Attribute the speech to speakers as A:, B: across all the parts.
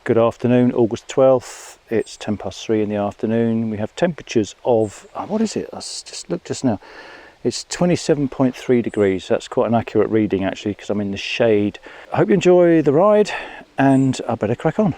A: Good afternoon, August 12th. It's 3:10 in the afternoon. We have temperatures of, what is it? I just looked just now. It's 27.3 degrees. That's quite an accurate reading actually, because I'm in the shade. I hope you enjoy the ride, and I better crack on.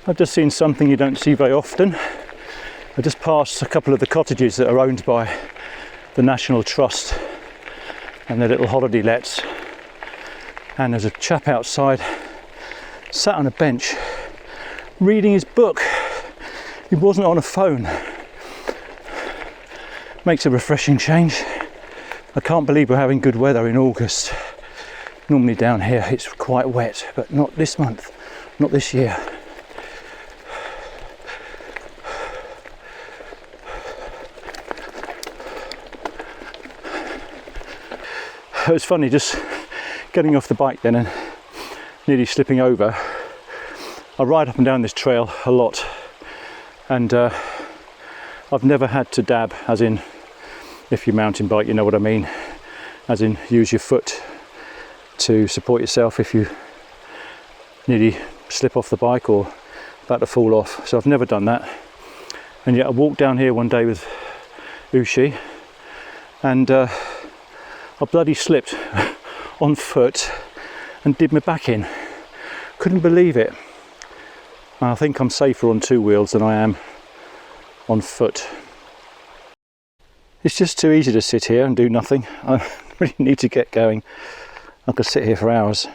A: I've just seen something you don't see very often. I just passed a couple of the cottages that are owned by the National Trust and their little holiday lets, and there's a chap outside sat on a bench reading his book. He wasn't on a phone. Makes a refreshing change. I can't believe we're having good weather in August. Normally down here it's quite wet, but not this month, not this year. It was funny just getting off the bike then and nearly slipping over. I ride up and down this trail a lot, and I've never had to dab, as in, if you mountain bike, you know what I mean, as in use your foot to support yourself if you nearly slip off the bike or about to fall off. So I've never done that, and yet I walked down here one day with Ushi, and I bloody slipped on foot and did my back in. Couldn't believe it. I think I'm safer on two wheels than I am on foot. It's just too easy to sit here and do nothing. I really need to get going. I could sit here for hours.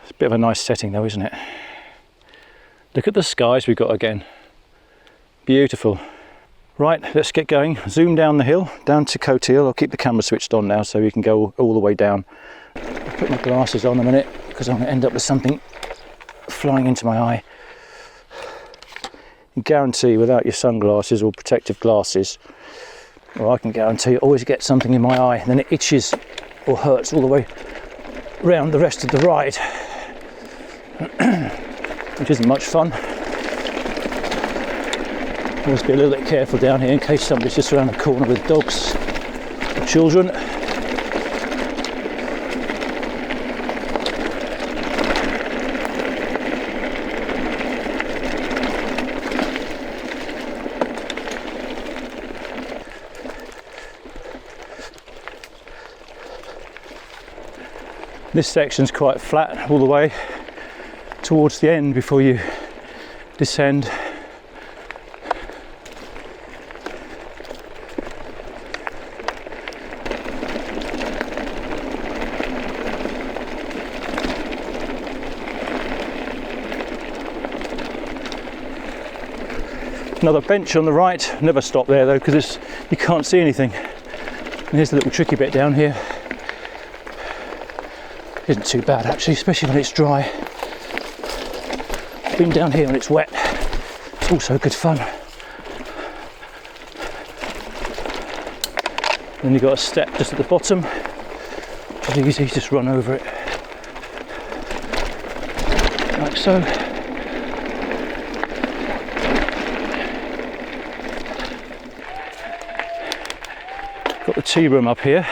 A: It's a bit of a nice setting though, isn't it? Look at the skies we've got again. Beautiful. Right, let's get going. Zoom down the hill, down to Cotehele. I'll keep the camera switched on now so you can go all the way down. I'll put my glasses on a minute because I'm going to end up with something flying into my eye. You guarantee without your sunglasses or protective glasses, or I can guarantee, always get something in my eye and then it itches or hurts all the way around the rest of the ride, which isn't much fun. Always be a little bit careful down here in case somebody's just around the corner with dogs or children. This section's quite flat all the way towards the end before you descend. Another bench on the right. Never stop there though, because you can't see anything. And here's the little tricky bit down here. Isn't too bad actually, especially when it's dry. Been down here when it's wet. It's also good fun. Then you've got a step just at the bottom, which is easy, just run over it. Like so. Got the tea room up here.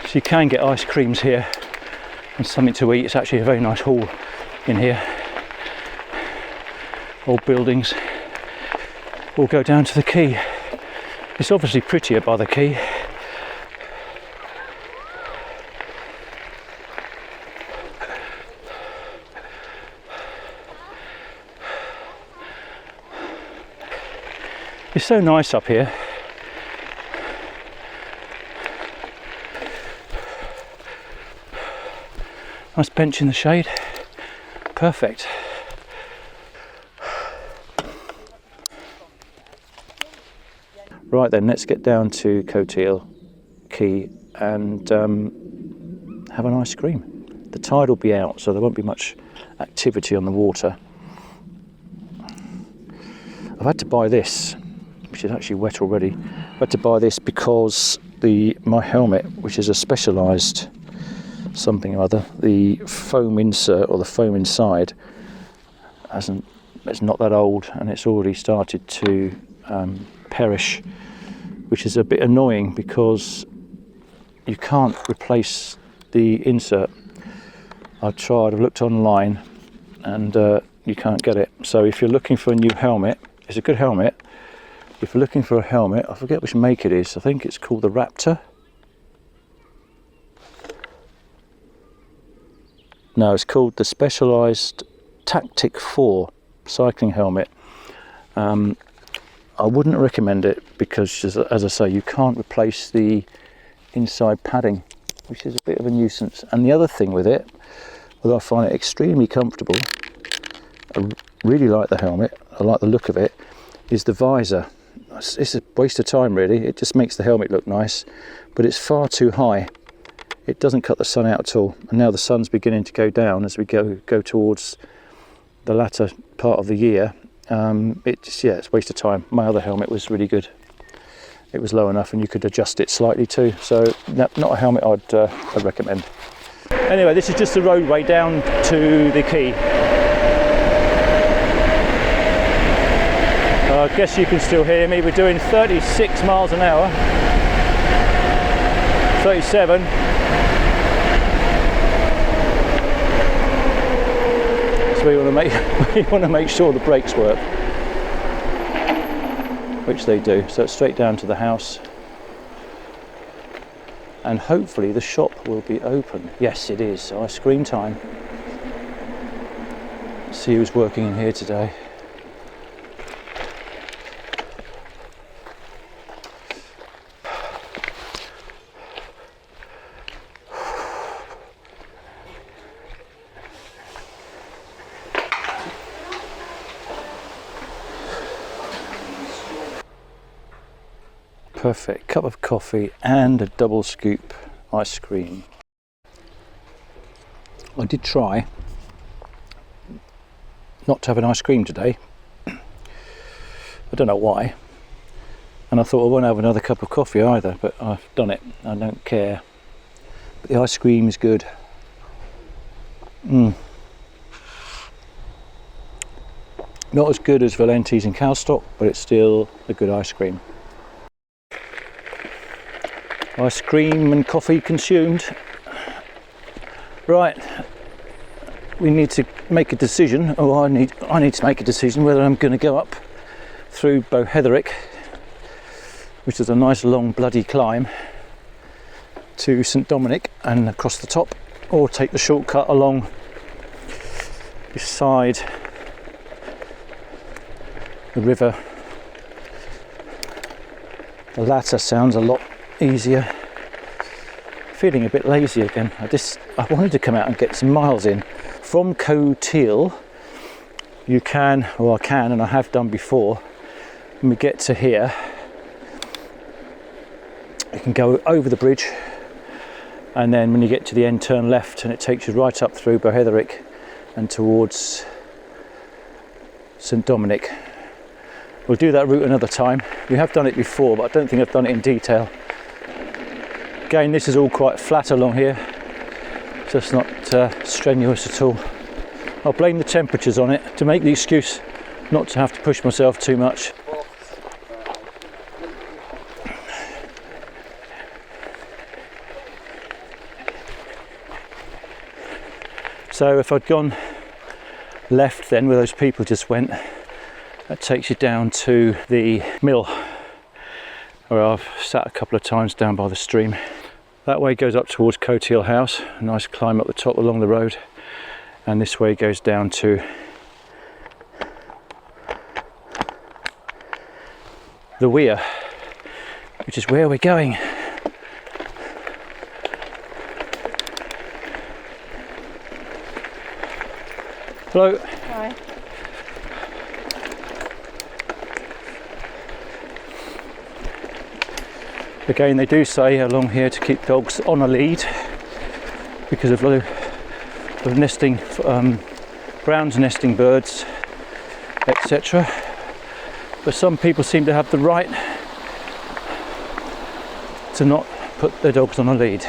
A: So you can get ice creams here and something to eat. It's actually a very nice hall in here. Old buildings. We'll go down to the quay. It's obviously prettier by the quay. It's so nice up here. Nice bench in the shade. Perfect. Right then, let's get down to Cotehele Quay and have an ice cream. The tide will be out, so there won't be much activity on the water. I've had to buy this, which is actually wet already. I've had to buy this because my helmet, which is a specialised something or other, the foam insert or the foam inside it's not that old and it's already started to perish, which is a bit annoying because you can't replace the insert. I've tried, I've looked online, and you can't get it. So if you're looking for a new helmet, it's a good helmet. If you're looking for a helmet, I forget which make it is. I think it's called the Raptor. No, it's called the Specialized Tactic 4 cycling helmet. I wouldn't recommend it because, as I say, you can't replace the inside padding, which is a bit of a nuisance. And the other thing with it, although I find it extremely comfortable, I really like the helmet, I like the look of it, is the visor. It's a waste of time really. It just makes the helmet look nice, but it's far too high. It doesn't cut the sun out at all. And now the sun's beginning to go down as we go towards the latter part of the year. It's a waste of time. My other helmet was really good. It was low enough and you could adjust it slightly too. So not a helmet I'd recommend. Anyway, this is just the roadway down to the quay. I guess you can still hear me. We're doing 36 miles an hour. 37. So we want to make sure the brakes work, which they do. So it's straight down to the house, and hopefully the shop will be open. Yes, it is. Ice cream time. See who's working in here today. Perfect cup of coffee and a double scoop ice cream. I did try not to have an ice cream today. I don't know why. And I thought I won't have another cup of coffee either, but I've done it. I don't care. But the ice cream is good. Not as good as Valenti's and Calstock, but it's still a good ice cream. Ice cream and coffee consumed. Right, we need to make a decision, or I need to make a decision whether I'm going to go up through Cotehele, which is a nice long bloody climb, to St Dominic and across the top, or take the shortcut along beside the river. The latter sounds a lot easier. Feeling a bit lazy again. I wanted to come out and get some miles in. From Cotehele you can, or I can, and I have done before, when we get to here you can go over the bridge, and then when you get to the end turn left and it takes you right up through Cotehele and towards St Dominic. We'll do that route another time. We have done it before, but I don't think I've done it in detail. Again, this is all quite flat along here, so it's not strenuous at all. I'll blame the temperatures on it to make the excuse not to have to push myself too much. So if I'd gone left then, where those people just went, that takes you down to the mill, where I've sat a couple of times down by the stream. That way goes up towards Cotehele House, a nice climb up the top along the road, and this way goes down to the weir, which is where we're going. Hello.
B: Hi.
A: Again, they do say along here to keep dogs on a lead because of nesting, ground nesting birds, etc. But some people seem to have the right to not put their dogs on a lead.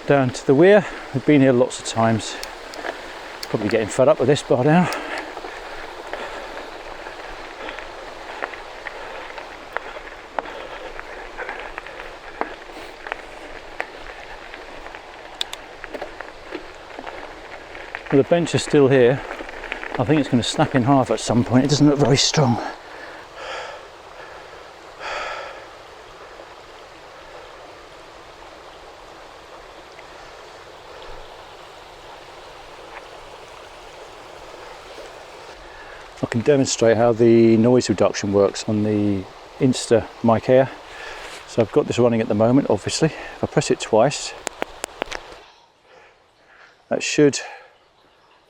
A: Down to the weir. We've been here lots of times. Probably getting fed up with this by now. Well, the bench is still here. I think it's going to snap in half at some point. It doesn't look very strong. I can demonstrate how the noise reduction works on the Insta Mic Air. So I've got this running at the moment, obviously. If I press it twice, that should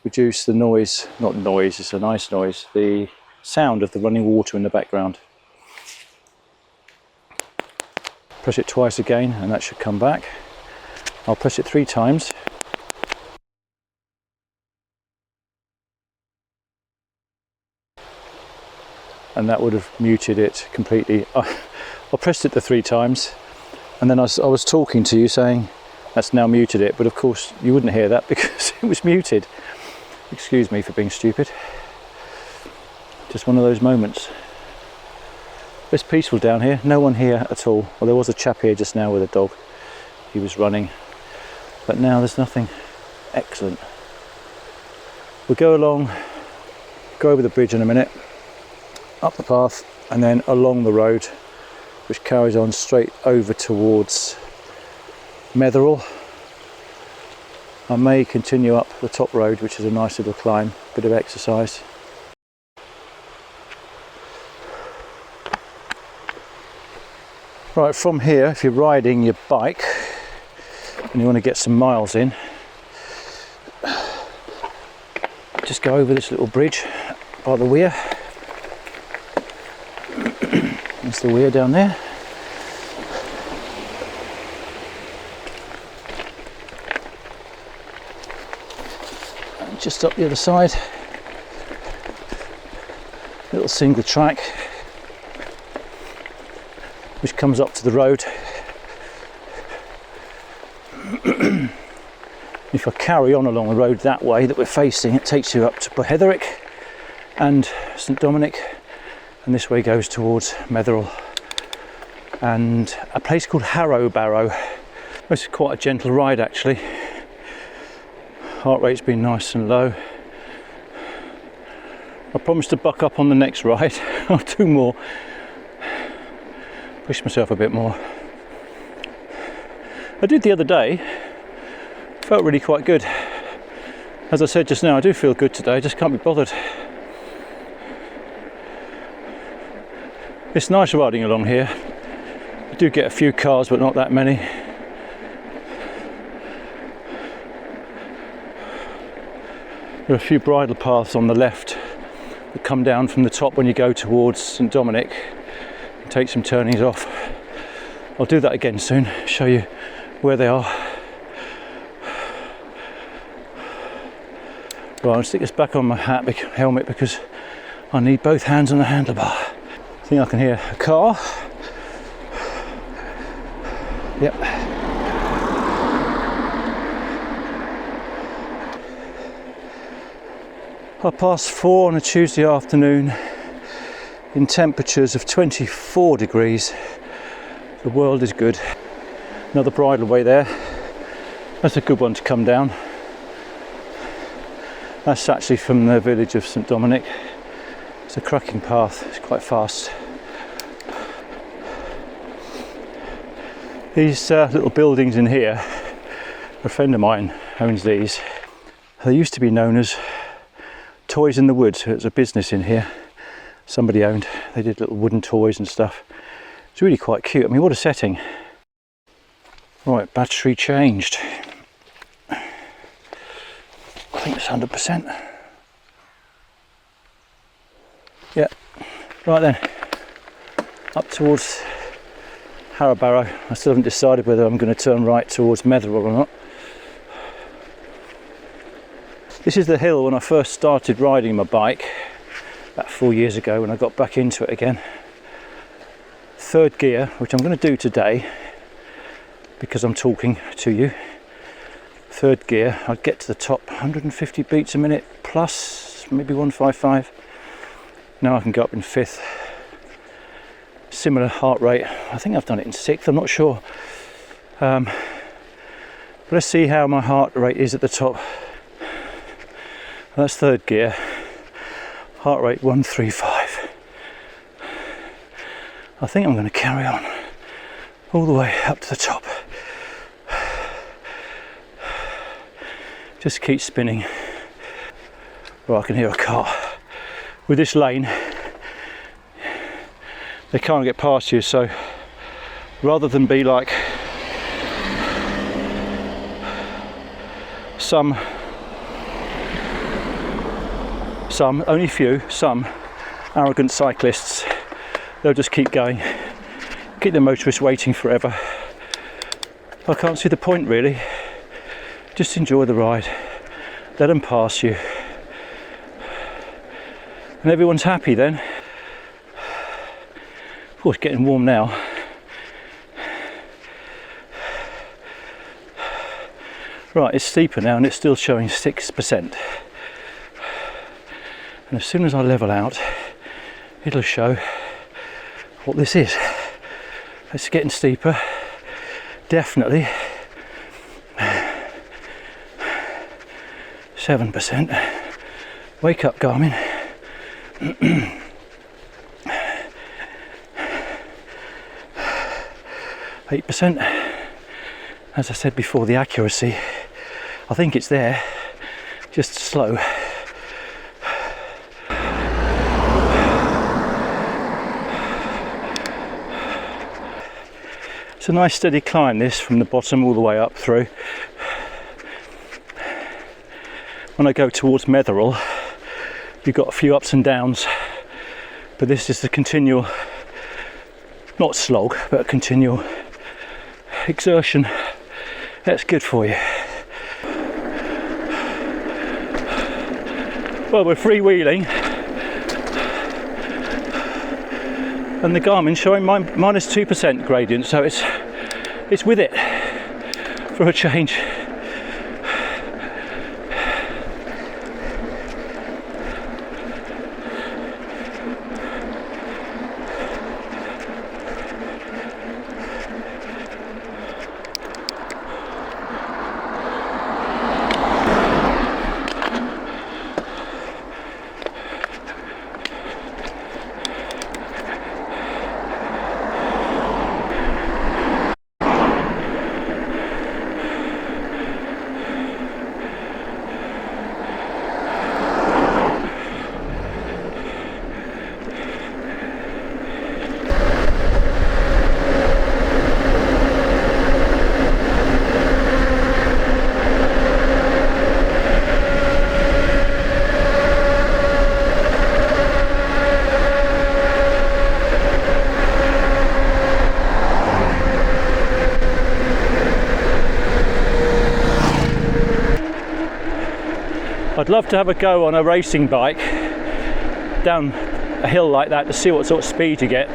A: reduce the noise, not noise, it's a nice noise, the sound of the running water in the background. Press it twice again and that should come back. I'll press it 3 times. And that would have muted it completely. I pressed it the 3 times and then I was talking to you saying that's now muted it, but of course you wouldn't hear that because it was muted. Excuse me for being stupid. Just one of those moments. It's peaceful down here, no one here at all. Well, there was a chap here just now with a dog. He was running, but now there's nothing. Excellent. We'll go along, go over the bridge in a minute, up the path and then along the road which carries on straight over towards Metherell. I may continue up the top road, which is a nice little climb, bit of exercise. Right, from here, if you're riding your bike and you want to get some miles in, just go over this little bridge by the weir. There's the weir down there. And just up the other side, little single track which comes up to the road. If I carry on along the road that way that we're facing, it takes you up to Cotehele Quay and St Dominic, and this way goes towards Metherell and a place called Harrow Barrow. This is quite a gentle ride actually. Heart rate's been nice and low. I promise to buck up on the next ride. I'll do more. Push myself a bit more. I did the other day. Felt really quite good. As I said just now, I do feel good today, just can't be bothered. It's nice riding along here. You do get a few cars, but not that many. There are a few bridle paths on the left that come down from the top when you go towards St Dominic and take some turnings off. I'll do that again soon, show you where they are. Right, I'll stick this back on my helmet because I need both hands on the handlebar. I think I can hear a car. Yep. 4:30 on a Tuesday afternoon in temperatures of 24 degrees. The world is good. Another bridleway there. That's a good one to come down. That's actually from the village of St Dominic. It's a cracking path, it's quite fast. These little buildings in here, a friend of mine owns these. They used to be known as Toys in the Woods. It was a business in here, somebody owned. They did little wooden toys and stuff. It's really quite cute. I mean, what a setting. Right, battery changed. I think it's 100%. Yeah, right then, up towards Harrow Barrow. I still haven't decided whether I'm going to turn right towards Metherell or not. This is the hill when I first started riding my bike, about 4 years ago when I got back into it again. Third gear, which I'm going to do today because I'm talking to you. Third gear, I'd get to the top 150 beats a minute plus, maybe 155. Now I can go up in 5th. Similar heart rate. I think I've done it in 6th, I'm not sure. But let's see how my heart rate is at the top. That's third gear, heart rate 135. I think I'm going to carry on all the way up to the top. Just keep spinning. Well, I can hear a car. With this lane, they can't get past you, so rather than be like some only few, some arrogant cyclists, they'll just keep going, keep the motorists waiting forever. I can't see the point really. Just enjoy the ride, let them pass you, and everyone's happy then. Oh, it's getting warm now. Right, it's steeper now and it's still showing 6%. And as soon as I level out, it'll show what this is. It's getting steeper, definitely. 7%. Wake up, Garmin. 8%. As I said before, the accuracy, I think it's there, just slow. It's a nice steady climb, this, from the bottom all the way up through. When I go towards Metherell, you've got a few ups and downs, but this is the continual, not slog, but a continual exertion. That's good for you. Well, we're freewheeling, and the Garmin's showing minus 2% gradient, so it's with it for a change. I'd love to have a go on a racing bike down a hill like that to see what sort of speed you get.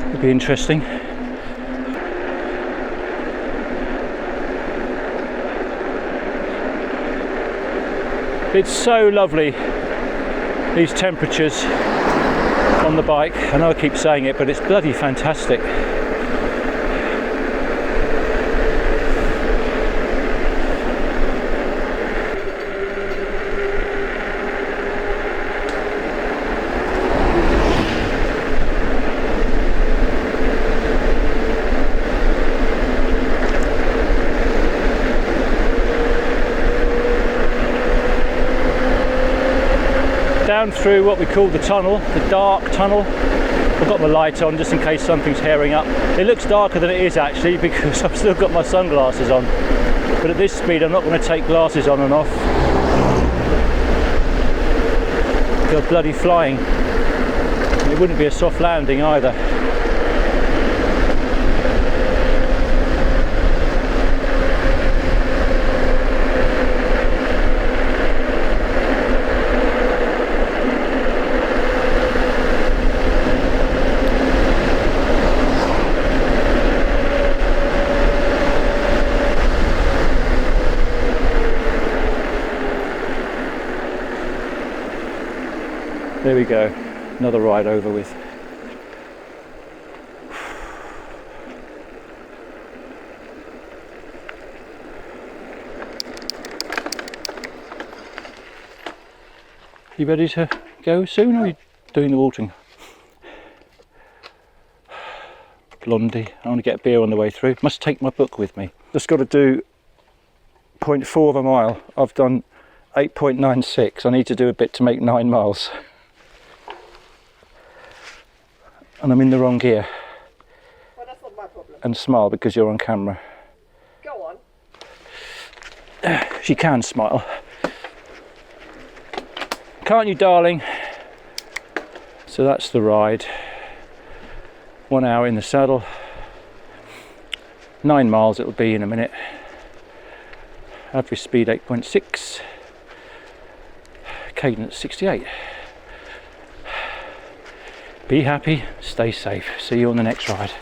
A: It'd be interesting. It's so lovely, these temperatures on the bike. I know I keep saying it, but it's bloody fantastic. Down through what we call the tunnel, the dark tunnel. I've got my light on just in case something's hairing up. It looks darker than it is actually because I've still got my sunglasses on. But at this speed I'm not going to take glasses on and off. They're bloody flying. It wouldn't be a soft landing either. There we go, another ride over with. You ready to go soon, or are you doing the walking? Blondie, I want to get a beer on the way through. Must take my book with me. Just got to do 0.4 of a mile. I've done 8.96. I need to do a bit to make 9 miles. And I'm in the wrong gear.
B: Well, that's not my problem.
A: And smile because you're on camera.
B: Go on.
A: She can smile. Can't you, darling? So that's the ride. 1 hour in the saddle. 9 miles it'll be in a minute. Average speed 8.6. Cadence 68. Be happy, stay safe. See you on the next ride.